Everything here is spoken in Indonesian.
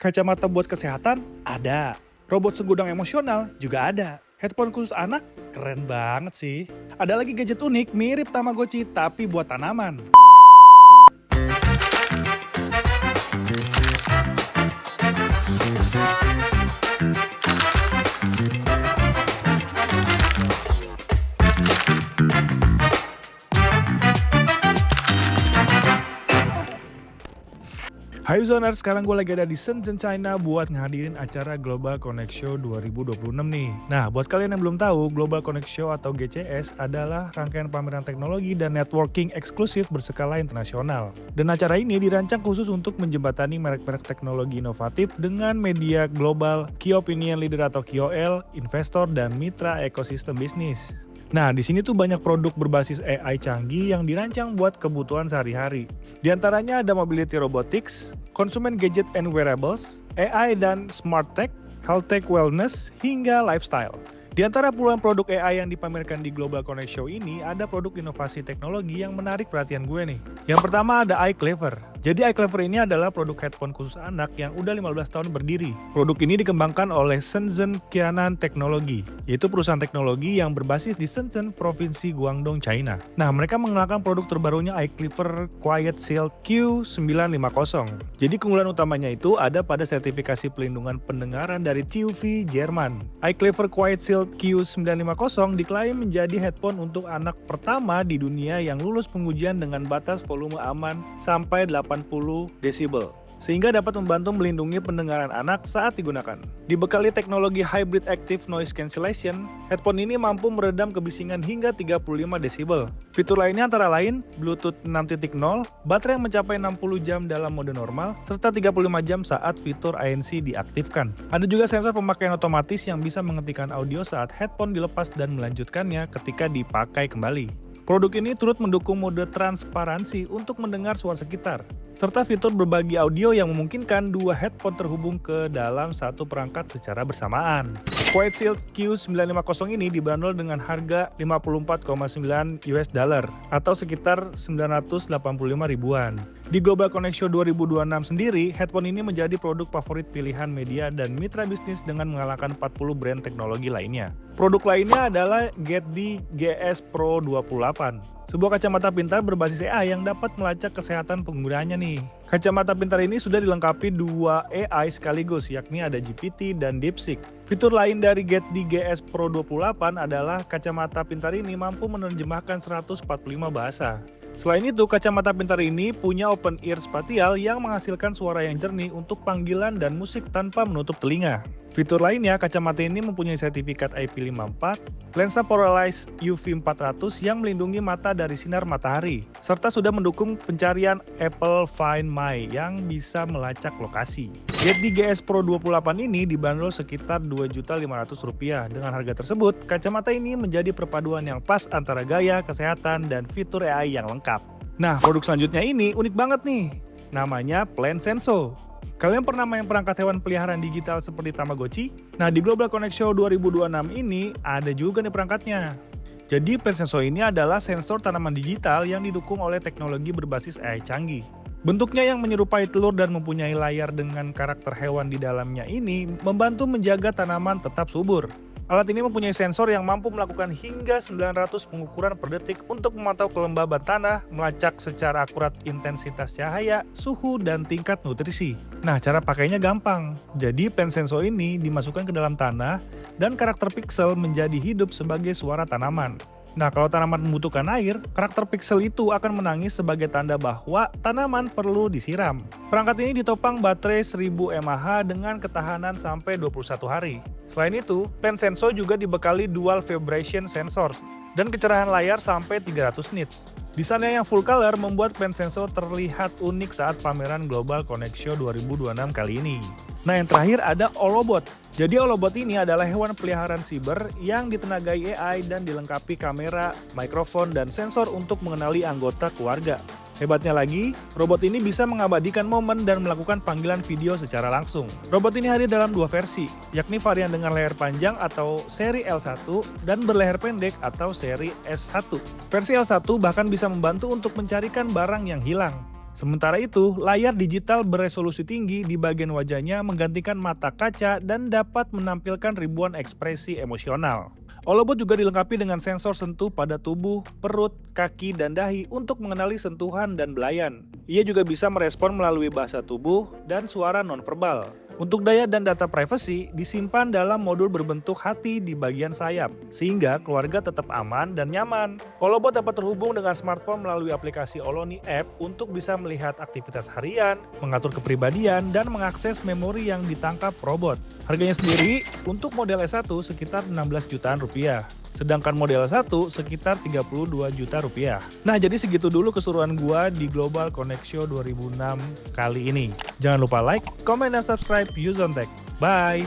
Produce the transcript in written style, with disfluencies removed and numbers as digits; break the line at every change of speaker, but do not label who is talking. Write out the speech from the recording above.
Kacamata buat kesehatan? Ada. Robot segudang emosional juga ada. Headphone khusus anak? Keren banget sih. Ada lagi gadget unik mirip Tamagotchi tapi buat tanaman. Hai Zoners, sekarang gue lagi ada di Shenzhen, China buat ngehadirin acara Global Connect Show 2026 nih. Nah, buat kalian yang belum tahu, Global Connect Show atau GCS adalah rangkaian pameran teknologi dan networking eksklusif berskala internasional. Dan acara ini dirancang khusus untuk menjembatani merek-merek teknologi inovatif dengan media global, key opinion leader atau KOL, investor, dan mitra ekosistem bisnis. Nah, di sini tuh banyak produk berbasis AI canggih yang dirancang buat kebutuhan sehari-hari. Di antaranya ada mobility robotics, consumer gadget and wearables, AI dan smart tech, health tech wellness, hingga lifestyle. Di antara puluhan produk AI yang dipamerkan di Global Connect Show ini, ada produk inovasi teknologi yang menarik perhatian gue nih. Yang pertama ada iClever. Jadi iClever ini adalah produk headphone khusus anak yang udah 15 tahun berdiri. Produk ini dikembangkan oleh Shenzhen Qianan Technology, yaitu perusahaan teknologi yang berbasis di Shenzhen, Provinsi Guangdong, China. Nah, mereka mengenalkan produk terbarunya iClever Quiet Shield Q950. Jadi keunggulan utamanya itu ada pada sertifikasi pelindungan pendengaran dari TÜV Jerman. iClever Quiet Shield Q950 diklaim menjadi headphone untuk anak pertama di dunia yang lulus pengujian dengan batas volume aman sampai 80 desibel, sehingga dapat membantu melindungi pendengaran anak saat digunakan. Dibekali teknologi Hybrid Active Noise Cancellation, headphone ini mampu meredam kebisingan hingga 35 desibel. Fitur lainnya antara lain Bluetooth 6.0, baterai yang mencapai 60 jam dalam mode normal, serta 35 jam saat fitur ANC diaktifkan. Ada juga sensor pemakaian otomatis yang bisa menghentikan audio saat headphone dilepas dan melanjutkannya ketika dipakai kembali. Produk ini turut mendukung mode transparansi untuk mendengar suara sekitar, serta fitur berbagi audio yang memungkinkan dua headphone terhubung ke dalam satu perangkat secara bersamaan. Quiet Shield Q950 ini dibanderol dengan harga 54,9 US dollar atau sekitar 985 ribuan. Di Global Connect Show 2026 sendiri, headphone ini menjadi produk favorit pilihan media dan mitra bisnis dengan mengalahkan 40 brand teknologi lainnya. Produk lainnya adalah Get The GS Pro 28. Sebuah kacamata pintar berbasis AI yang dapat melacak kesehatan penggunanya nih. Kacamata pintar ini sudah dilengkapi dua AI sekaligus, yakni ada GPT dan DeepSeek. Fitur lain dari Get The GS Pro 28 adalah kacamata pintar ini mampu menerjemahkan 145 bahasa. Selain itu, kacamata pintar ini punya open ear spatial yang menghasilkan suara yang jernih untuk panggilan dan musik tanpa menutup telinga. Fitur lainnya, kacamata ini mempunyai sertifikat IP54, lensa polarized UV 400 yang melindungi mata dari sinar matahari, serta sudah mendukung pencarian Apple Find My yang bisa melacak lokasi. Get The GS Pro 28 ini dibanderol sekitar Rp2.500.000. Dengan harga tersebut, kacamata ini menjadi perpaduan yang pas antara gaya, kesehatan, dan fitur AI yang lengkap. Nah, produk selanjutnya ini unik banget nih. Namanya Plant Senso. Kalian pernah main perangkat hewan peliharaan digital seperti Tamagotchi? Nah, di Global Connect Show 2026 ini ada juga nih perangkatnya. Jadi Plant Senso ini adalah sensor tanaman digital yang didukung oleh teknologi berbasis AI canggih. Bentuknya yang menyerupai telur dan mempunyai layar dengan karakter hewan di dalamnya ini membantu menjaga tanaman tetap subur. Alat ini mempunyai sensor yang mampu melakukan hingga 900 pengukuran per detik untuk memantau kelembaban tanah, melacak secara akurat intensitas cahaya, suhu, dan tingkat nutrisi. Nah, cara pakainya gampang. Jadi Plant Senso ini dimasukkan ke dalam tanah dan karakter pixel menjadi hidup sebagai suara tanaman. Nah, kalau tanaman membutuhkan air, karakter pixel itu akan menangis sebagai tanda bahwa tanaman perlu disiram. Perangkat ini ditopang baterai 1000 mAh dengan ketahanan sampai 21 hari. Selain itu, Plant Senso juga dibekali dual vibration sensor dan kecerahan layar sampai 300 nits. Desainnya yang full color membuat Plant Senso terlihat unik saat pameran Global Connect Show 2026 kali ini. Nah, yang terakhir ada Olobot. Jadi Olobot ini adalah hewan peliharaan siber yang ditenagai AI dan dilengkapi kamera, mikrofon, dan sensor untuk mengenali anggota keluarga. Hebatnya lagi, robot ini bisa mengabadikan momen dan melakukan panggilan video secara langsung. Robot ini hadir dalam dua versi, yakni varian dengan leher panjang atau seri L1 dan berleher pendek atau seri S1. Versi L1 bahkan bisa membantu untuk mencarikan barang yang hilang. Sementara itu, layar digital beresolusi tinggi di bagian wajahnya menggantikan mata kaca dan dapat menampilkan ribuan ekspresi emosional. Holobot juga dilengkapi dengan sensor sentuh pada tubuh, perut, kaki, dan dahi untuk mengenali sentuhan dan belayan. Ia juga bisa merespon melalui bahasa tubuh dan suara nonverbal. Untuk daya dan data privasi disimpan dalam modul berbentuk hati di bagian sayap, sehingga keluarga tetap aman dan nyaman. Holobot dapat terhubung dengan smartphone melalui aplikasi Oloni App untuk bisa melihat aktivitas harian, mengatur kepribadian, dan mengakses memori yang ditangkap robot. Harganya sendiri untuk model S1 sekitar 16 jutaan rupiah. Sedangkan model 1 sekitar 32 juta rupiah. Nah, jadi segitu dulu keseruan gua di Global Connect Show 2006 kali ini. Jangan lupa like, comment, dan subscribe Use on Tech. Bye!